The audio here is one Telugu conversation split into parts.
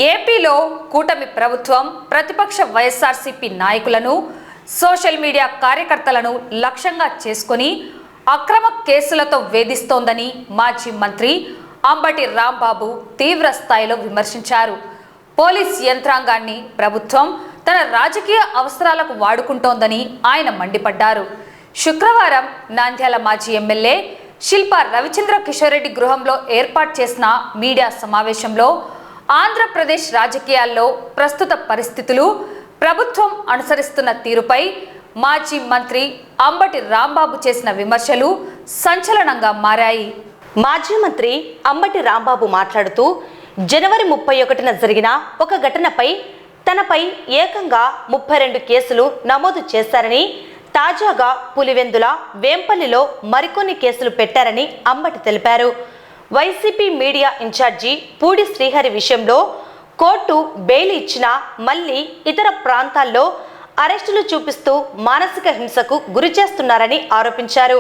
ఏపీలో కూటమి ప్రభుత్వం ప్రతిపక్ష వైఎస్ఆర్సీపీ నాయకులను సోషల్ మీడియా కార్యకర్తలను లక్ష్యంగా చేసుకొని అక్రమ కేసులతో వేధిస్తోందని మాజీ మంత్రి అంబటి రాంబాబు తీవ్ర స్థాయిలో విమర్శించారు. పోలీస్ యంత్రాంగాన్ని ప్రభుత్వం తన రాజకీయ అవసరాలకు వాడుకుంటోందని ఆయన మండిపడ్డారు. శుక్రవారం నంద్యాల మాజీ ఎమ్మెల్యే శిల్పా రవిచంద్ర కిషోర్ రెడ్డి గృహంలో ఏర్పాటు చేసిన మీడియా సమావేశంలో ఆంధ్రప్రదేశ్ రాజకీయాల్లో ప్రస్తుత పరిస్థితులు, ప్రభుత్వం అనుసరిస్తున్న తీరుపై మాజీ మంత్రి అంబటి రాంబాబు చేసిన విమర్శలు సంచలనంగా మారాయి. మాజీ మంత్రి అంబటి రాంబాబు మాట్లాడుతూ, జనవరి 31న జరిగిన ఒక ఘటనపై తనపై ఏకంగా 32 కేసులు నమోదు చేశారని, తాజాగా పులివెందుల, వేంపల్లిలో మరికొన్ని కేసులు పెట్టారని అంబటి తెలిపారు. వైసీపీ మీడియా ఇన్ఛార్జి పూడి శ్రీహరి విషయంలో కోర్టు బెయిల్ ఇచ్చినా మళ్లీ ఇతర ప్రాంతాల్లో అరెస్టులు చూపిస్తూ మానసిక హింసకు గురి చేస్తున్నారని ఆరోపించారు.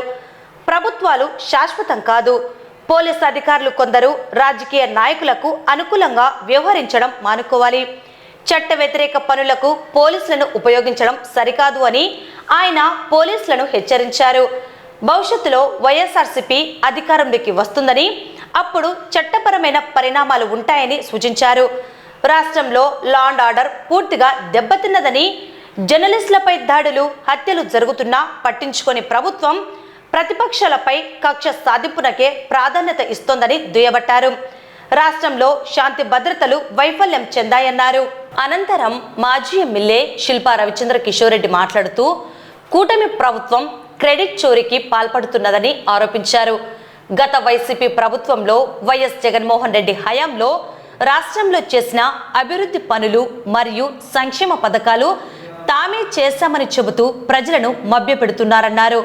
ప్రభుత్వాలు శాశ్వతం కాదు. పోలీసు అధికారులు కొందరు రాజకీయ నాయకులకు అనుకూలంగా వ్యవహరించడం మానుకోవాలి. చట్ట వ్యతిరేక పనులకు పోలీసులను ఉపయోగించడం సరికాదు అని ఆయన పోలీసులను హెచ్చరించారు. భవిష్యత్తులో వైఎస్ఆర్సీపీ అధికారంలోకి వస్తుందని, అప్పుడు చట్టపరమైన పరిణామాలు ఉంటాయని సూచించారు. రాష్ట్రంలో లా అండ్ ఆర్డర్ పూర్తిగా దెబ్బతిన్నదని, జర్నలిస్టులపై దాడులు, హత్యలు జరుగుతున్నా పట్టించుకొని ప్రభుత్వం ప్రతిపక్షాలపై కక్ష సాధింపునకే ప్రాధాన్యత ఇస్తోందని దుయ్యబట్టారు. రాష్ట్రంలో శాంతి భద్రతలు వైఫల్యం చెందాయన్నారు. అనంతరం మాజీ ఎమ్మెల్యే శిల్పా రవిచంద్ర కిషోర్ రెడ్డి మాట్లాడుతూ, కూటమి ప్రభుత్వం క్రెడిట్ చోరీకి పాల్పడుతున్నదని ఆరోపించారు. గత వైసీపీ ప్రభుత్వంలో వైఎస్ జగన్మోహన్ రెడ్డి హయాంలో రాష్ట్రంలో చేసిన అభివృద్ధి పనులు మరియు సంక్షేమ పథకాలు తామే చేశామని చెబుతూ ప్రజలను మభ్యపెడుతున్నారన్నారు.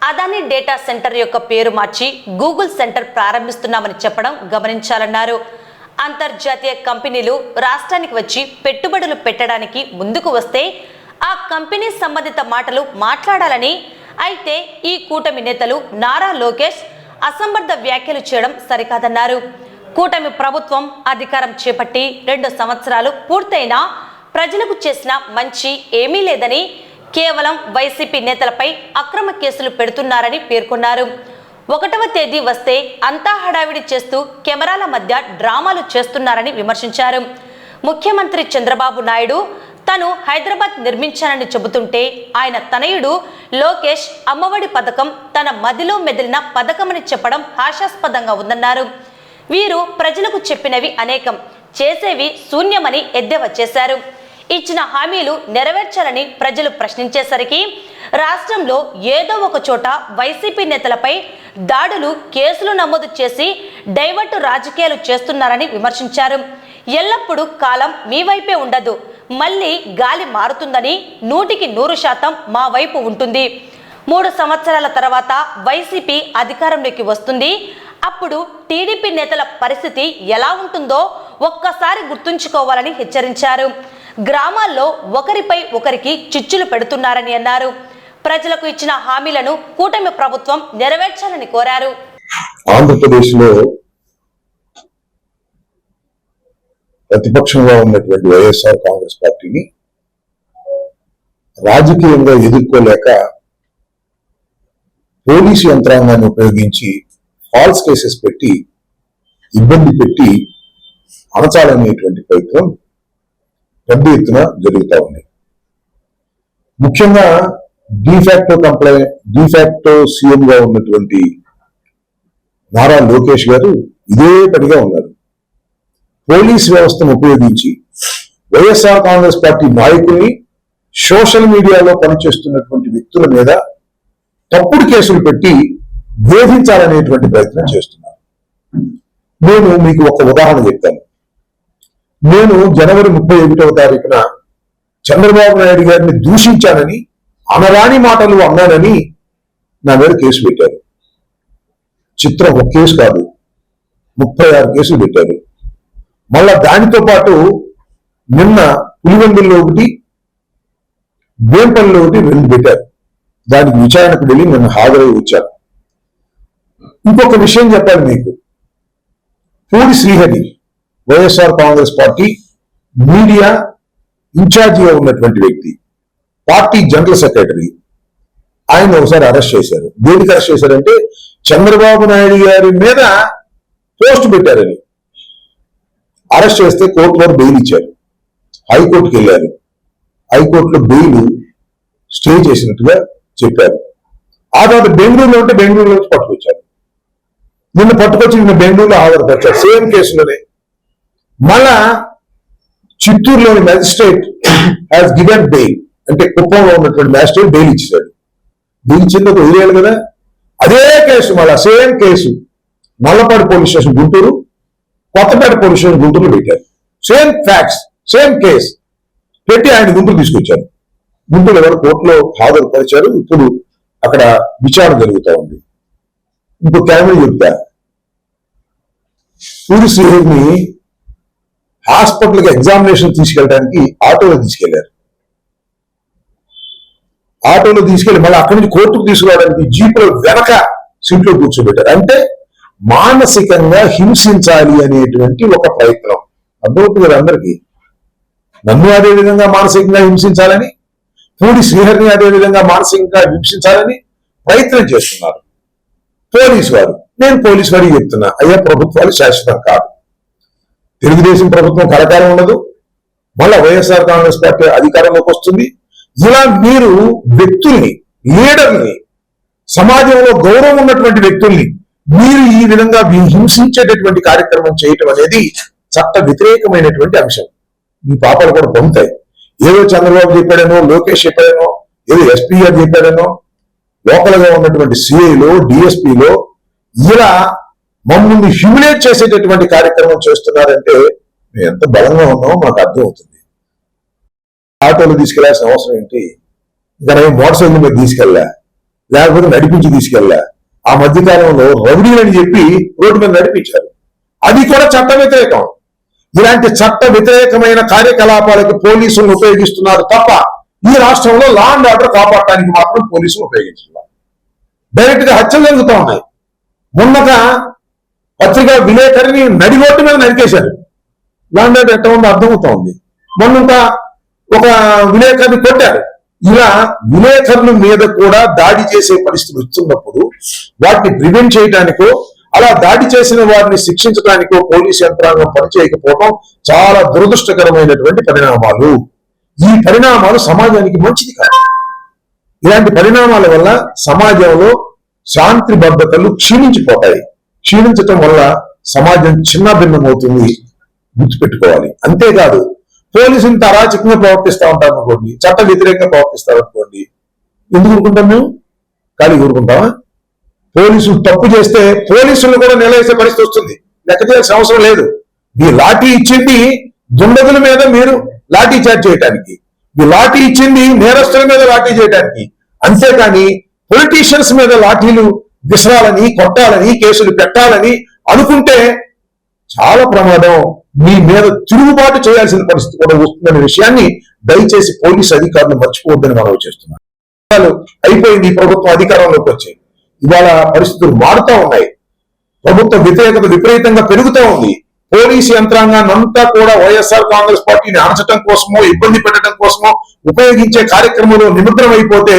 అదాని డేటా సెంటర్ యొక్క పేరు మార్చి గూగుల్ సెంటర్ ప్రారంభిస్తున్నామని చెప్పడం గమనించాలన్నారు. అంతర్జాతీయ కంపెనీలు రాష్ట్రానికి వచ్చి పెట్టుబడులు పెట్టడానికి ముందుకు వస్తే ఆ కంపెనీ సంబంధిత మాటలు మాట్లాడాలని, అయితే ఈ కూటమి నేతలు నారా లోకేష్ అసంబద్ధ వ్యాఖ్యలు చేయడం సరికాదన్నారు. కూటమి ప్రభుత్వం అధికారం చేపట్టి 2 సంవత్సరాలు పూర్తయినా ప్రజలకు చేసిన మంచి ఏమీ లేదని, కేవలం వైసీపీ నేతలపై అక్రమ కేసులు పెడుతున్నారని పేర్కొన్నారు. 1వ తేదీ వస్తే అంతా హడావిడి చేస్తూ కెమెరాల మధ్య డ్రామాలు చేస్తున్నారని విమర్శించారు. ముఖ్యమంత్రి చంద్రబాబు నాయుడు తను హైదరాబాద్ నిర్మించానని చెబుతుంటే, ఆయన తనయుడు లోకేష్ అమ్మఒడి పథకం తన మదిలో మెదిలిన పథకమని చెప్పడం హాస్యాస్పదంగా ఉందన్నారు. వీరు ప్రజలకు చెప్పినవి అనేకం, చేసేవి శూన్యమని ఎద్దేవా చేశారు. ఇచ్చిన హామీలు నెరవేర్చాలని ప్రజలు ప్రశ్నించేసరికి రాష్ట్రంలో ఏదో ఒక చోట వైసీపీ నేతలపై దాడులు, కేసులు నమోదు చేసి డైవర్ట్ రాజకీయాలు చేస్తున్నారని విమర్శించారు. ఎల్లప్పుడూ కాలం మీ వైపే ఉండదు, మళ్ళీ గాలి మారుతుందని, 100% మా వైపు ఉంటుంది. 3 సంవత్సరాల తర్వాత వైసీపీ అధికారంలోకి వస్తుంది. అప్పుడు టీడీపీ నేతల పరిస్థితి ఎలా ఉంటుందో ఒక్కసారి గుర్తుంచుకోవాలని హెచ్చరించారు. గ్రామాల్లో ఒకరిపై ఒకరికి చిచ్చులు పెడుతున్నారని అన్నారు. ప్రజలకు ఇచ్చిన హామీలను కూటమి ప్రభుత్వం నెరవేర్చాలని కోరారు. ఆంధ్రప్రదేశ్ లో ప్రతిపక్షంగా ఉన్నటువంటి వైఎస్ఆర్ కాంగ్రెస్ పార్టీని రాజకీయంగా ఎదుర్కోలేక పోలీసు యంత్రాంగాన్ని ఉపయోగించి ఫాల్స్ కేసెస్ పెట్టి ఇబ్బంది పెట్టి అణచాలనేటువంటి ప్రయత్నం పెద్ద ఎత్తున జరుగుతూ ఉంది. ముఖ్యంగా డిఫాక్టో సీఎం గా ఉన్నటువంటి నారా లోకేష్ గారు ఇదే పనిగా ఉన్నారు. పోలీస్ వ్యవస్థను ఉపయోగించి వైఎస్ఆర్ కాంగ్రెస్ పార్టీ నాయకుల్ని, సోషల్ మీడియాలో పనిచేస్తున్నటువంటి వ్యక్తుల మీద తప్పుడు కేసులు పెట్టి వేధించాలనేటువంటి ప్రయత్నం చేస్తున్నారు. నేను మీకు ఒక ఉదాహరణ చెప్తాను. నేను జనవరి 31వ తారీఖున చంద్రబాబు నాయుడు గారిని దూషించానని, అనరాని మాటలు అన్నానని నా మీద కేసు పెట్టారు. చిత్రం ఒక కేసు కాదు, 36 కేసులు పెట్టారు. మళ్ళా దానితో పాటు నిన్న పులివెందుల్లో ఒకటి, వేంపల్లిలో ఒకటి 2 పెట్టారు. దానికి విచారణకు వెళ్ళి నిన్న హాజరై వచ్చాను. ఇంకొక విషయం చెప్పాలి మీకు. పూడి శ్రీహరి వైఎస్ఆర్ కాంగ్రెస్ పార్టీ మీడియా ఇన్ఛార్జిగా ఉన్నటువంటి వ్యక్తి, పార్టీ జనరల్ సెక్రటరీ, ఆయన ఒకసారి అరెస్ట్ చేశారు. దేనికి అరెస్ట్ చేశారంటే చంద్రబాబు నాయుడు గారి మీద పోస్ట్ పెట్టారని అరెస్ట్ చేస్తే కోర్టు వారు బెయిల్ ఇచ్చారు. హైకోర్టుకి వెళ్ళారు. హైకోర్టులో బెయిల్ స్టే చేసినట్టుగా చెప్పారు. ఆ తర్వాత బెంగళూరులో ఉంటే బెంగళూరులో నుంచి పట్టుకొచ్చారు. నిన్న బెంగళూరులో ఆధారపరిచారు సేమ్ కేసులోనే. మళ్ళా చిత్తూరులోని మ్యాజిస్ట్రేట్ హ్యాస్ గివెన్ బెయిల్, అంటే కుప్పంలో ఉన్నటువంటి మ్యాజిస్ట్రేట్ బెయిల్ ఇచ్చాడు. బెయిల్ ఇచ్చింది ఒక వదిలేయాలి కదా. అదే కేసు మళ్ళా same case Nallapadu police station Guntur, Kothapeta police station గుంటూరులో పెట్టారు. సేమ్ ఫ్యాక్ట్స్, సేమ్ కేసు పెట్టి ఆయన గుంటూరు తీసుకొచ్చారు. గుంటూరు ఎవరు కోర్టులో హాజరుపరిచారు. ఇప్పుడు అక్కడ విచారణ జరుగుతూ ఉంది. ఇంకో క్యామెరా చెప్తా, పూరి శ్రీహరిని హాస్పిటల్కి ఎగ్జామినేషన్ తీసుకెళ్ళడానికి ఆటోలో తీసుకెళ్లారు. ఆటోలో తీసుకెళ్లి మళ్ళీ అక్కడి నుంచి కోర్టుకు తీసుకురావడానికి జీపులో వెనక సీట్లో కూర్చోబెట్టారు. అంటే మానసికంగా హింసించాలి అనేటువంటి ఒక ప్రయత్నం. అర్థమవుతుంది కదా అందరికీ. నన్ను అదే విధంగా మానసికంగా హింసించాలని, పూడి శ్రీహరిని అదే విధంగా మానసికంగా హింసించాలని ప్రయత్నం చేస్తున్నారు పోలీసు వారు. నేను పోలీసు వారికి చెప్తున్నా, అయ్యా ప్రభుత్వాలు శాశ్వతం కాదు. తెలుగుదేశం ప్రభుత్వం కలకాలం ఉండదు, మళ్ళా వైఎస్ఆర్ కాంగ్రెస్ పార్టీ అధికారంలోకి వస్తుంది. ఇలా మీరు వ్యక్తుల్ని, లీడర్ని, సమాజంలో గౌరవం ఉన్నటువంటి వ్యక్తుల్ని మీరు ఈ విధంగా హింసించేటటువంటి కార్యక్రమం చేయటం అనేది చట్ట వ్యతిరేకమైనటువంటి అంశం. మీ పాపాలు కూడా పొందుతాయి. ఏదో చంద్రబాబు చెప్పాడనో, లోకేష్ చెప్పాడనో, ఏదో ఎస్పీ గారు చెప్పాడనో, లోకల్ గా ఉన్నటువంటి సిఐలో, డిఎస్పీలో ఇలా మమ్మల్ని హ్యూమిలేట్ చేసేటటువంటి కార్యక్రమం చేస్తున్నారంటే మేము ఎంత బలంగా ఉన్నామో మాకు అర్థం అవుతుంది. ఆటోలో తీసుకెళ్లాల్సిన అవసరం ఏంటి? ఇంకా నేను మోటార్ సైకిల్ మీద తీసుకెళ్ళా, లేకపోతే నడిపించి తీసుకెళ్ళా. ఆ మధ్యకాలంలో రౌడీలని చెప్పి రోడ్డు మీద నడిపించారు. అది కూడా చట్ట వ్యతిరేకం. ఇలాంటి చట్ట వ్యతిరేకమైన కార్యకలాపాలకు పోలీసులను ఉపయోగిస్తున్నారు తప్ప ఈ రాష్ట్రంలో లా అండ్ ఆర్డర్ కాపాడటానికి మాత్రం పోలీసులు ఉపయోగించున్నారు. డైరెక్ట్ గా హత్యలు జరుగుతూ ఉన్నాయి. మొన్నగా పత్రికా విలేకరిని నడిగొట్టు మీద నరికేశారు. లా అండ్ ఆర్డర్ ఎట్లా ఉందో అర్థమవుతా ఉంది. మొన్న ఒక విలేకరిని కొట్టారు. ఇలా విలేకరుల మీద కూడా దాడి చేసే పరిస్థితి వస్తున్నప్పుడు వాటిని ప్రివెంట్ చేయడానికో, అలా దాడి చేసిన వారిని శిక్షించడానికో పోలీసు యంత్రాంగం పనిచేయకపోవడం చాలా దురదృష్టకరమైనటువంటి పరిణామాలు. ఈ పరిణామాలు సమాజానికి మంచిది కాదు. ఇలాంటి పరిణామాల వల్ల సమాజంలో శాంతి భద్రతలు క్షీణించిపోతాయి. క్షీణించటం వల్ల సమాజం చిన్నభిన్నమవుతుంది, గుర్తుపెట్టుకోవాలి. అంతేకాదు పోలీసులు ఇంత అరాచకంగా ప్రవర్తిస్తూ ఉంటారు అనుకోండి, చట్ట వ్యతిరేకంగా ప్రవర్తిస్తారు అనుకోండి, ఎందుకు ఊరుకుంటాం? మేము ఖాళీ ఊరుకుంటామా? పోలీసులు తప్పు చేస్తే పోలీసులు కూడా నిలవేసే పరిస్థితి వస్తుంది. లెక్క చేయాల్సిన అవసరం లేదు. మీ లాఠీ ఇచ్చింది దుండగుల మీద మీరు లాఠీ చార్జ్ చేయడానికి, మీ లాఠీ ఇచ్చింది నేరస్తుల మీద లాఠీ చేయడానికి. అంతేకాని పొలిటీషియన్స్ మీద లాఠీలు విసరాలని, కొట్టాలని, కేసులు పెట్టాలని అనుకుంటే చాలా ప్రమాదం. మీ మీద తిరుగుబాటు చేయాల్సిన పరిస్థితి కూడా వస్తుందనే విషయాన్ని దయచేసి పోలీసు అధికారులు మర్చిపోవద్దని మనవి చేస్తున్నారు. అయిపోయింది ఈ ప్రభుత్వం అధికారంలోకి వచ్చి. ఇవాళ పరిస్థితులు మారుతూ ఉన్నాయి. ప్రభుత్వ వ్యతిరేకత విపరీతంగా పెరుగుతూ ఉంది. పోలీసు యంత్రాంగాన్ని అంతా కూడా వైఎస్ఆర్ కాంగ్రెస్ పార్టీని అణచటం కోసమో, ఇబ్బంది పెట్టడం కోసమో ఉపయోగించే కార్యక్రమంలో నిమగ్నం అయిపోతే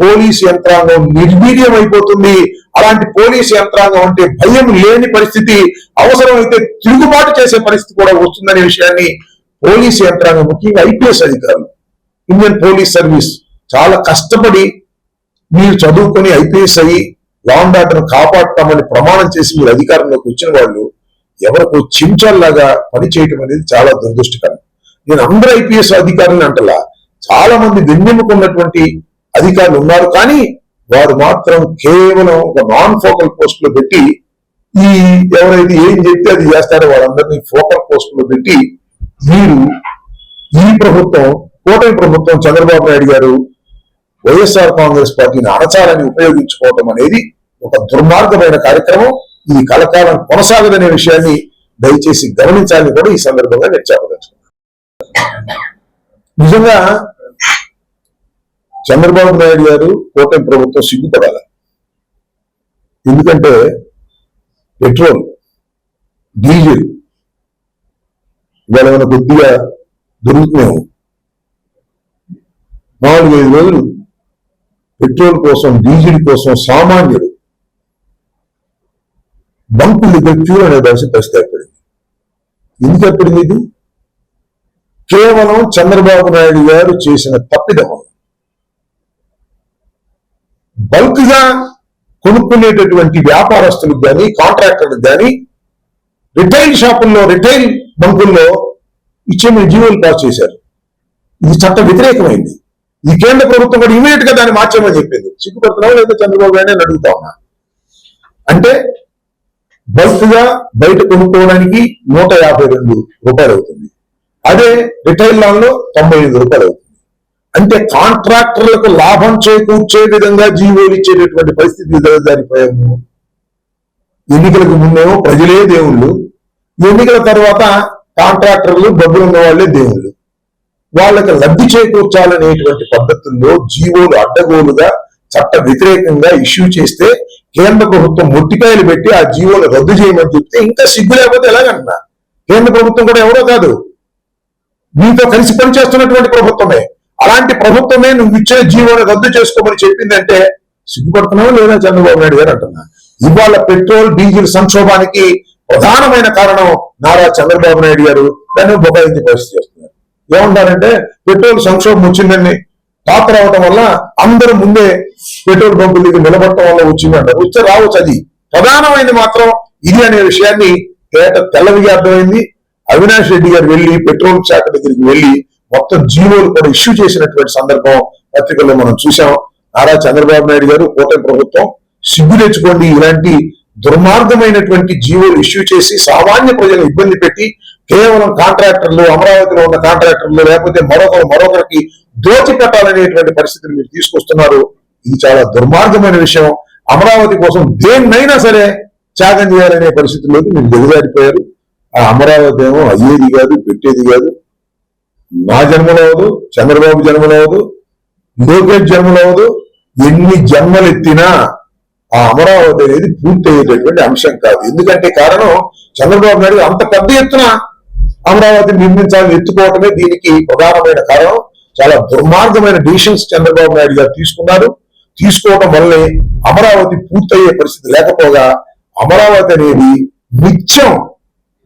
పోలీసు యంత్రాంగం నిర్వీర్యం అయిపోతుంది. అలాంటి పోలీసు యంత్రాంగం అంటే భయం లేని పరిస్థితి, అవసరమైతే తిరుగుబాటు చేసే పరిస్థితి కూడా వస్తుందనే విషయాన్ని పోలీసు యంత్రాంగం, ముఖ్యంగా ఐపీఎస్ అధికారులు, ఇండియన్ పోలీస్ సర్వీస్ చాలా కష్టపడి మీరు చదువుకొని ఐపీఎస్ అయ్యి లా అండ్ ఆర్డర్ కాపాడతామని ప్రమాణం చేసి మీరు అధికారంలోకి వచ్చిన వాళ్ళు ఎవరికి చెంచాల్లాగా పనిచేయటం అనేది చాలా దురదృష్టకరం. నేను అందరూ ఐపీఎస్ అధికారులను అంటలా, చాలా మంది వెన్నెముకున్నటువంటి అధికారులు ఉన్నారు. కానీ వారు మాత్రం కేవలం ఒక నాన్ ఫోకల్ పోస్ట్ లో పెట్టి, ఈ ఎవరైతే ఏం చెప్తే అది చేస్తారో వాళ్ళందరినీ ఫోకల్ పోస్ట్ లో పెట్టి, మీరు ఈ ప్రభుత్వం, కూటమి ప్రభుత్వం, చంద్రబాబు నాయుడు గారు వైఎస్ఆర్ కాంగ్రెస్ పార్టీని అణచాలని ఉపయోగించుకోవటం అనేది ఒక దుర్మార్గమైన కార్యక్రమం. ఇది కలకాలం కొనసాగదనే విషయాన్ని దయచేసి గమనించాలని కూడా ఈ సందర్భంగా నేను చెప్పదలుచుకున్నాను. నిజంగా చంద్రబాబు నాయుడు గారు, కూటమి ప్రభుత్వం సిగ్గుపడాలి. ఎందుకంటే పెట్రోల్, డీజిల్ ఇవాళ కొద్దిగా దొరుకుతున్నాము. 4-5 రోజులు పెట్రోల్ కోసం, డీజిల్ కోసం సామాన్యుడు బంకుల దగ్గర క్యూ అనే పరిస్థితి ఏర్పడింది. ఎందుకు ఏర్పడింది? ఇది కేవలం చంద్రబాబు నాయుడు గారు చేసిన తప్పిదం. బల్క్ గా కొనుక్కునేటటువంటి వ్యాపారస్తులకు కానీ, కాంట్రాక్టర్లకు కానీ రిటైల్ షాపుల్లో, రిటైల్ బంకుల్లో ఇచ్చే జీవోలు పాస్ చేశారు. ఇది చట్ట వ్యతిరేకమైంది. ఈ కేంద్ర ప్రభుత్వం కూడా ఇమీడియట్ గా దాన్ని మార్చామని చెప్పింది. సిగ్గుపడుతున్నావు లేదా చంద్రబాబు నాయుడు అని అడుగుతా ఉన్నా. అంటే బల్క్ గా బయట కొనుక్కోవడానికి 152 రూపాయలు అవుతుంది. అదే రిటైల్ లాల్లో 95 రూపాయలు అవుతుంది. అంటే కాంట్రాక్టర్లకు లాభం చేకూర్చే విధంగా జీవోలు ఇచ్చేటటువంటి పరిస్థితి దారిపోయాము. ఎన్నికలకు ముందేమో ప్రజలే దేవుళ్ళు, ఎన్నికల తర్వాత కాంట్రాక్టర్లు, డబ్బులు ఉన్న వాళ్ళే దేవుళ్ళు. వాళ్ళకి లబ్ధి చేకూర్చాలనేటువంటి పద్ధతుల్లో జీవోలు అడ్డగోలుగా చట్ట వ్యతిరేకంగా ఇష్యూ చేస్తే కేంద్ర ప్రభుత్వం మొట్టికాయలు పెట్టి ఆ జీవోలు రద్దు చేయమని చెప్తే ఇంకా సిగ్గు లేకపోతే ఎలాగంటున్నా? కేంద్ర ప్రభుత్వం కూడా ఎవరో కాదు, మీతో కలిసి పనిచేస్తున్నటువంటి ప్రభుత్వమే. అలాంటి ప్రభుత్వమే నువ్వు ఇచ్చే జీవోని రద్దు చేసుకోమని చెప్పిందంటే సిగ్గుపడుతున్నావు లేదా చంద్రబాబు నాయుడు గారు అంటున్నా. ఇవాళ పెట్రోల్, డీజిల్ సంక్షోభానికి ప్రధానమైన కారణం నారా చంద్రబాబు నాయుడు గారు దాన్ని బొకాయించి పరిస్థితి చేస్తున్నారు. ఏమంటారంటే పెట్రోల్ సంక్షోభం వచ్చిందని టాక్ రావటం వల్ల అందరూ ముందే పెట్రోల్ బంకుల దగ్గర నిలబడటం వల్ల వచ్చిందంటారు. వచ్చే రావచ్చు, అది ప్రధానమైనది మాత్రం ఇది అనే విషయాన్ని తెల్లవిగా అర్థమైంది. అవినాష్ రెడ్డి గారు వెళ్లి పెట్రోల్ శాఖ దగ్గరికి వెళ్లి మొత్తం జీవోలు కూడా ఇష్యూ చేసినటువంటి సందర్భం పత్రికల్లో మనం చూసాం. నారా చంద్రబాబు నాయుడు గారు, కూటమి ప్రభుత్వం సిగ్గు తెచ్చుకోండి. ఇలాంటి దుర్మార్గమైనటువంటి జీవోలు ఇష్యూ చేసి సామాన్య ప్రజలను ఇబ్బంది పెట్టి కేవలం కాంట్రాక్టర్లు, అమరావతిలో ఉన్న కాంట్రాక్టర్లు లేకపోతే మరొకరికి దోచిపెట్టాలనేటువంటి పరిస్థితిని మీరు తీసుకొస్తున్నారు. ఇది చాలా దుర్మార్గమైన విషయం. అమరావతి కోసం దేన్నైనా సరే త్యాగం చేయాలనే పరిస్థితుల్లోకి మీరు దిగజారిపోయారు. ఆ అమరావతి ఏమో అయ్యేది కాదు, పెట్టేది కాదు. నా జన్మలో అవదు, చంద్రబాబు జన్మలో అవదు, లోకేష్ జన్మలో అవదు. ఎన్ని జన్మలు ఎత్తినా ఆ అమరావతి అనేది పూర్తి అయ్యేటటువంటి అంశం కాదు. ఎందుకంటే కారణం చంద్రబాబు నాయుడు అంత పెద్ద ఎత్తున అమరావతిని నిర్మించాలని ఎత్తుకోవటమే దీనికి ప్రధానమైన కారణం. చాలా దుర్మార్గమైన డిసిషన్స్ చంద్రబాబు నాయుడు గారు తీసుకున్నారు. తీసుకోవడం వల్లే అమరావతి పూర్తయ్యే పరిస్థితి లేకపోగా అమరావతి అనేది నిత్యం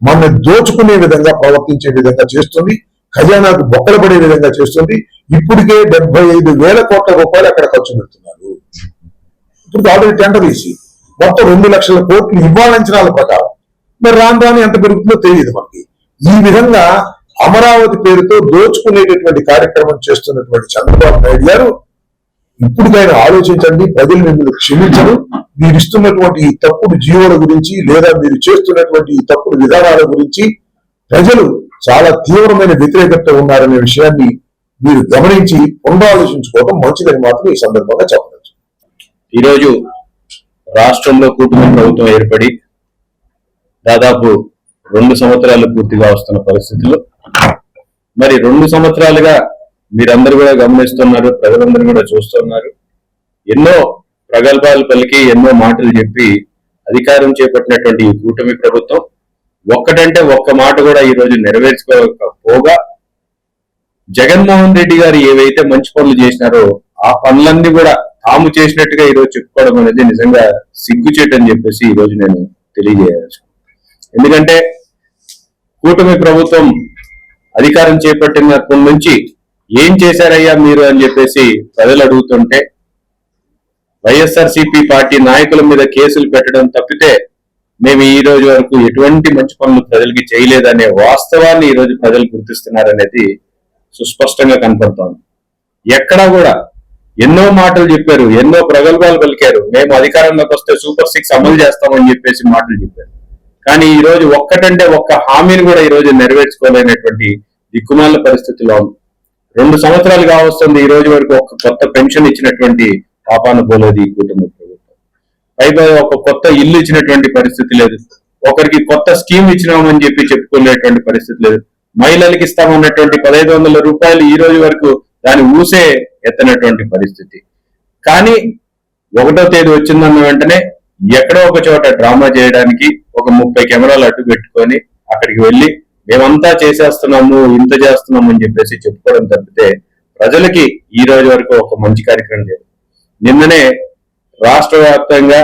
మన దోచుకునే విధంగా ప్రవర్తించే విధంగా చేస్తుంది. ఖజానాకు బొక్కలు పడే విధంగా చేస్తుంది. ఇప్పటికే 75,000 కోట్ల రూపాయలు అక్కడ ఖర్చు పెడుతున్నారు. ఇప్పుడు ఆల్రెడీ టెండర్ వేసి మొత్తం 2 లక్షల కోట్లు ఇవ్వాలంచనాల ప్రకారం. మరి రాను ఎంత పెరుగుతుందో తెలియదు మనకి. ఈ విధంగా అమరావతి పేరుతో దోచుకునేటటువంటి కార్యక్రమం చేస్తున్నటువంటి చంద్రబాబు నాయుడు గారు ఇప్పటికైనా ఆలోచించండి. ప్రజలు మిమ్మల్ని క్షమించరు. మీరు ఇస్తున్నటువంటి ఈ తప్పుడు జీవోల గురించి లేదా మీరు చేస్తున్నటువంటి ఈ తప్పుడు విధానాల గురించి ప్రజలు చాలా తీవ్రమైన వ్యతిరేకత ఉన్నారనే విషయాన్ని మీరు గమనించి పునరాలోచించుకోవడం మంచిదని మాత్రం ఈ సందర్భంగా చెప్పవచ్చు. ఈరోజు రాష్ట్రంలో కూటమి ప్రభుత్వం ఏర్పడి దాదాపు 2 సంవత్సరాలు పూర్తిగా వస్తున్న పరిస్థితుల్లో మరి 2 సంవత్సరాలుగా మీరందరూ కూడా గమనిస్తున్నారు, ప్రజలందరూ కూడా చూస్తున్నారు. ఎన్నో ప్రగల్భాలు పలికి ఎన్నో మాటలు చెప్పి అధికారం చేపట్టినటువంటి ఈ కూటమి ప్రభుత్వం ఒక్కటంటే ఒక్క మాట కూడా ఈ రోజు నెరవేర్చుకోకపోగా జగన్మోహన్ రెడ్డి గారు ఏవైతే మంచి పనులు చేసినారో ఆ పనులన్నీ కూడా తాము చేసినట్టుగా ఈరోజు చెప్పుకోవడం అనేది నిజంగా సిగ్గుచేటు అని చెప్పేసి ఈ రోజు నేను తెలియజేయవచ్చు. ఎందుకంటే కూటమి ప్రభుత్వం అధికారం చేపట్టినప్పటి నుంచి ఏం చేశారయ్యా మీరు అని చెప్పేసి ప్రజలు అడుగుతుంటే వైఎస్ఆర్సీపీ పార్టీ నాయకుల మీద కేసులు పెట్టడం తప్పితే మేము ఈ రోజు వరకు ఎటువంటి మంచి పనులు ప్రజలకి చేయలేదనే వాస్తవాన్ని ఈ రోజు ప్రజలు గుర్తిస్తున్నారనేది సుస్పష్టంగా కనపడుతోంది. ఎక్కడా కూడా ఎన్నో మాటలు చెప్పారు, ఎన్నో ప్రగల్భాలు పలికారు. మేము అధికారంలోకి వస్తే సూపర్ 6 అమలు చేస్తామని చెప్పేసి మాటలు చెప్పారు. కానీ ఈ రోజు ఒక్కటంటే ఒక్క హామీని కూడా ఈ రోజు నెరవేర్చుకోలేనటువంటి దిక్కుమాల పరిస్థితిలో ఉంది. 2 సంవత్సరాలు కావస్తుంది ఈ రోజు వరకు ఒక కొత్త పెన్షన్ ఇచ్చినటువంటి పాపాన పోలేదు ఈ కుటుంబ ప్రభుత్వం. పైగా ఒక కొత్త ఇల్లు ఇచ్చినటువంటి పరిస్థితి లేదు. ఒకరికి కొత్త స్కీమ్ ఇచ్చినామని చెప్పి చెప్పుకునేటువంటి పరిస్థితి లేదు. మహిళలకు ఇస్తామన్నటువంటి 1,500 రూపాయలు ఈ రోజు వరకు దాని ఊసే ఎత్తనటువంటి పరిస్థితి. కానీ 1వ తేదీ వచ్చిందన్న వెంటనే ఎక్కడో ఒక చోట డ్రామా చేయడానికి ఒక 30 కెమెరాలు అడ్డు పెట్టుకొని అక్కడికి వెళ్ళి మేమంతా చేసేస్తున్నాము, ఇంత చేస్తున్నాము అని చెప్పేసి చెప్పుకోవడం తప్పితే ప్రజలకి ఈ రోజు వరకు ఒక మంచి కార్యక్రమం లేదు. నిన్ననే రాష్ట్ర వ్యాప్తంగా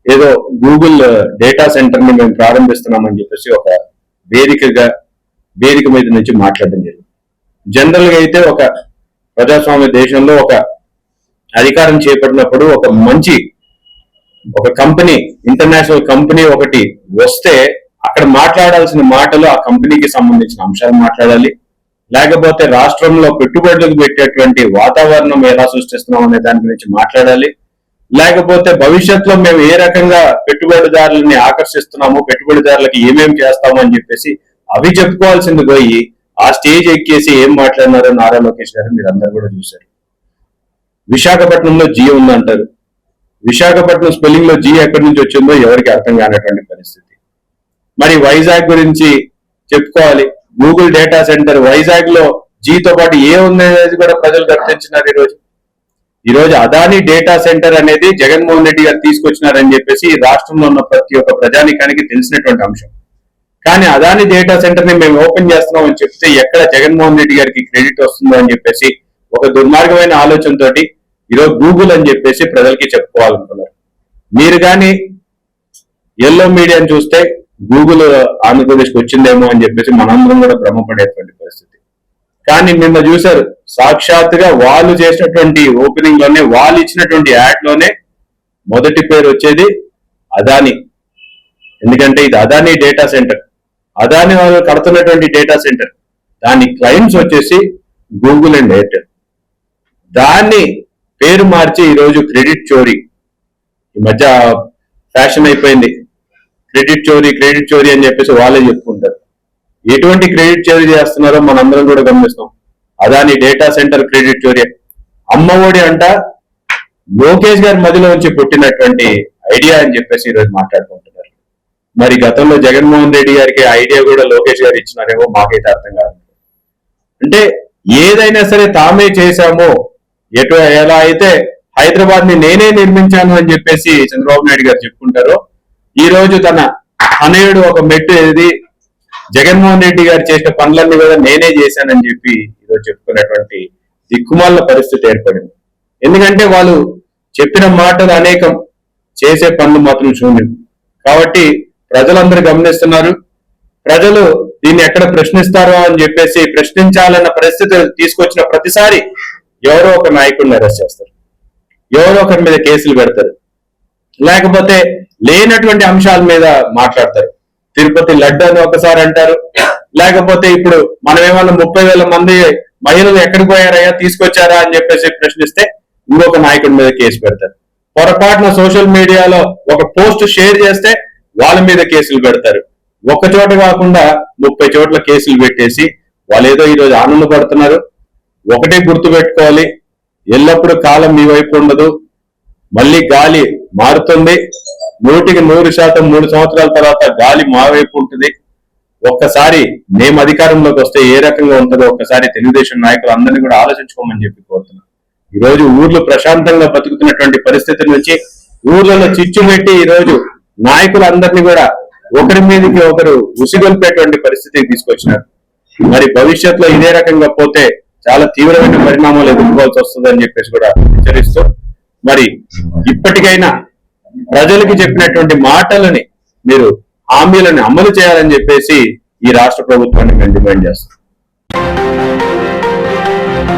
ఏదో గూగుల్ డేటా సెంటర్ ని మేము ప్రారంభిస్తున్నామని చెప్పేసి ఒక వేదిక మీద నుంచి మాట్లాడడం జరిగింది. జనరల్ గా అయితే ఒక ప్రజాస్వామ్య దేశంలో ఒక అధికారం చేపట్టినప్పుడు ఒక కంపెనీ, ఇంటర్నేషనల్ కంపెనీ ఒకటి వస్తే అక్కడ మాట్లాడాల్సిన మాటలు ఆ కంపెనీకి సంబంధించిన అంశాలు మాట్లాడాలి, లేకపోతే రాష్ట్రంలో పెట్టుబడులకు పెట్టేటువంటి వాతావరణం ఎలా సృష్టిస్తున్నాం అనే దాని గురించి మాట్లాడాలి, లేకపోతే భవిష్యత్తులో మేము ఏ రకంగా పెట్టుబడిదారులని ఆకర్షిస్తున్నాము, పెట్టుబడిదారులకి ఏమేమి చేస్తాము అని చెప్పేసి అవి చెప్పుకోవాల్సింది పోయి ఆ స్టేజ్ ఎక్కేసి ఏం మాట్లాడినారో నారా లోకేష్ గారు మీరు అందరు కూడా చూశారు. విశాఖపట్నంలో జీ ఉందంటారు. విశాఖపట్నం స్పెల్లింగ్ లో జీ ఎక్కడి నుంచి వచ్చిందో ఎవరికి అర్థం కానటువంటి పరిస్థితి. మరి వైజాగ్ గురించి చెప్పుకోవాలి. గూగుల్ డేటా సెంటర్ వైజాగ్ లో జీతో పాటు ఏ ఉందనేది కూడా ప్రజలు గుర్తించినారు. ఈ రోజు అదాని డేటా సెంటర్ అనేది జగన్మోహన్ రెడ్డి గారు తీసుకొచ్చినారని చెప్పేసి రాష్ట్రంలో ఉన్న ప్రతి ఒక్క ప్రజానికానికి తెలిసినటువంటి అంశం. కానీ అదాని డేటా సెంటర్ ని మేము ఓపెన్ చేస్తున్నాం అని చెప్తే ఎక్కడ జగన్మోహన్ రెడ్డి గారికి క్రెడిట్ వస్తుందో అని చెప్పేసి ఒక దుర్మార్గమైన ఆలోచనతోటి ఈరోజు గూగుల్ అని చెప్పేసి ప్రజలకి చెప్పుకోవాలనుకున్నారు. మీరు కానీ ఎల్లో మీడియాని చూస్తే గూగుల్ ఆంధ్రప్రదేశ్కి వచ్చిందేమో అని చెప్పేసి మనందరం కూడా భ్రమపడేటువంటి పరిస్థితి. కానీ నిన్న చూశారు, సాక్షాత్తుగా వాళ్ళు చేసినటువంటి ఓపెనింగ్ లోనే, వాళ్ళు ఇచ్చినటువంటి యాడ్ లోనే మొదటి పేరు వచ్చేది అదాని. ఎందుకంటే ఇది అదాని డేటా సెంటర్, అదాని వాళ్ళు కడుతున్నటువంటి డేటా సెంటర్, దాని క్లయింట్స్ వచ్చేసి గూగుల్ అండ్ ఎయిర్టెల్. దాన్ని పేరు మార్చి ఈరోజు క్రెడిట్ చోరీ, ఈ మధ్య ఫ్యాషన్ అయిపోయింది క్రెడిట్ చోరీ అని చెప్పేసి వాళ్ళే చెప్పుకుంటారు. ఎటువంటి క్రెడిట్ చోరీ చేస్తున్నారో మనందరం కూడా గమనిస్తాం. అదాని డేటా సెంటర్ క్రెడిట్ చోరీ. అమ్మఒడి అంట లోకేష్ గారి మదిలో నుంచి పుట్టినటువంటి ఐడియా అని చెప్పేసి ఈరోజు మాట్లాడుకుంటున్నారు. మరి గతంలో జగన్మోహన్ రెడ్డి గారికి ఐడియా కూడా లోకేష్ గారు ఇచ్చినారేమో మాకైతే అర్థం కాదు. అంటే ఏదైనా సరే తామే చేశామో, ఎలా అయితే హైదరాబాద్ ని నేనే నిర్మించాను అని చెప్పేసి చంద్రబాబు నాయుడు గారు చెప్పుకుంటారో, ఈ రోజు తన అనయుడు ఒక మెట్టు ఏది జగన్మోహన్ రెడ్డి గారు చేసిన పనులన్నీ కూడా నేనే చేశానని చెప్పి ఈరోజు చెప్పుకునేటువంటి దిక్కుమాల పరిస్థితి ఏర్పడింది. ఎందుకంటే వాళ్ళు చెప్పిన మాటలు అనేకం, చేసే పనులు మాత్రం శూన్యం. కాబట్టి ప్రజలందరూ గమనిస్తున్నారు. ప్రజలు దీన్ని ఎక్కడ ప్రశ్నిస్తారో అని చెప్పేసి ప్రశ్నించాలన్న పరిస్థితి తీసుకొచ్చిన ప్రతిసారి ఎవరో ఒక నాయకుడిని అరెస్ట్ చేస్తారు, ఎవరో ఒకరి మీద కేసులు పెడతారు, లేకపోతే లేనటువంటి అంశాల మీద మాట్లాడతారు. తిరుపతి లడ్డు అని ఒకసారి అంటారు, లేకపోతే ఇప్పుడు మనం ఏమన్నా 30,000 మంది మహిళలు ఎక్కడికి పోయారయ్యా, తీసుకొచ్చారా అని చెప్పేసి ప్రశ్నిస్తే ఇంకొక నాయకుడి మీద కేసు పెడతారు. పొరపాటున సోషల్ మీడియాలో ఒక పోస్ట్ షేర్ చేస్తే వాళ్ళ మీద కేసులు పెడతారు. ఒక్క చోట కాకుండా 30 చోట్ల కేసులు పెట్టేసి వాళ్ళు ఏదో ఈరోజు ఆనందపడుతున్నారు. ఒకటే గుర్తు పెట్టుకోవాలి, ఎల్లప్పుడూ కాలం మీ వైపు ఉండదు, మళ్ళీ గాలి మారుతుంది. 100% 3 సంవత్సరాల తర్వాత గాలి మా వైపు ఉంటుంది. ఒక్కసారి మేము అధికారంలోకి వస్తే ఏ రకంగా ఉంటుందో ఒక్కసారి తెలుగుదేశం నాయకులు అందరినీ కూడా ఆలోచించుకోమని చెప్పి కోరుతున్నాం. ఈ రోజు ఊర్లు ప్రశాంతంగా బతుకుతున్నటువంటి పరిస్థితి నుంచి ఊర్లలో చిచ్చు పెట్టి ఈ రోజు నాయకులందరినీ కూడా ఒకరి మీదకి ఒకరు ఉసిగొల్పేటువంటి పరిస్థితికి తీసుకొచ్చినారు. మరి భవిష్యత్తులో ఇదే రకంగా పోతే చాలా తీవ్రమైన పరిణామాలు ఎదుర్కోవాల్సి వస్తుందని చెప్పేసి కూడా హెచ్చరిస్తూ, మరి ఇప్పటికైనా ప్రజలకి చెప్పినటువంటి మాటలని మీరు హామీలను అమలు చేయాలని చెప్పేసి ఈ రాష్ట్ర ప్రభుత్వాన్ని మేము డిమాండ్ చేస్తాం.